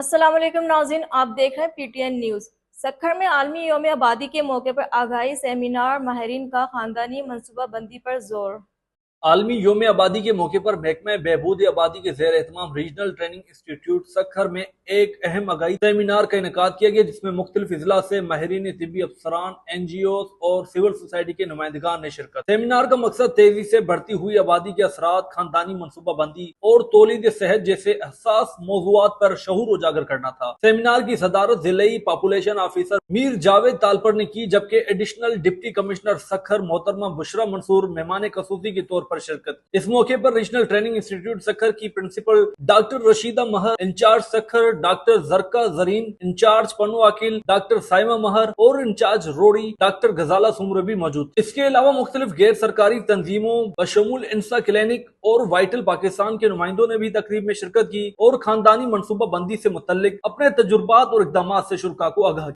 السلام علیکم ناظرین، آپ دیکھ رہے ہیں P T N news. Sukkur میں عالمی یوم آبادی کے موقع پر آگاہی سیمینار، ماہرین کا خاندانی منصوبہ بندی پر زور۔ عالمی یوم آبادی کے موقع پر محکمہ بہبود آبادی کے زیر اہتمام ریجنل ٹریننگ انسٹی ٹیوٹ سکھر میں ایک اہم آگاہی سیمینار کا انعقاد کیا گیا، جس میں مختلف اضلاع سے ماہرین طبی، افسران، این جی اوز اور سول سوسائٹی کے نمائندگان نے شرکت۔ سیمینار کا مقصد تیزی سے بڑھتی ہوئی آبادی کے اثرات، خاندانی منصوبہ بندی اور تولید صحت جیسے حساس موضوعات پر شعور اجاگر کرنا تھا۔ سیمینار کی صدارت ضلعی پاپولیشن آفیسر میر جاوید تالپر نے کی، جبکہ ایڈیشنل ڈپٹی کمشنر سکھر محترمہ بشرا منصور مہمان خصوصی کے طور پر شرکت۔ اس موقع پر ریجنل ٹریننگ انسٹی ٹیوٹ سکھر کی پرنسپل ڈاکٹر رشیدہ مہر، انچارج سکھر ڈاکٹر زرکا زرین، انچارج پنو عقیل ڈاکٹر سائمہ مہر اور انچارج روڑی ڈاکٹر غزالہ سمرے بھی موجود تھے۔ اس کے علاوہ مختلف غیر سرکاری تنظیموں بشمول انسا کلینک اور وائٹل پاکستان کے نمائندوں نے بھی تقریب میں شرکت کی اور خاندانی منصوبہ بندی سے متعلق اپنے تجربات اور اقدامات سے شرکاء کو آگاہ کیا۔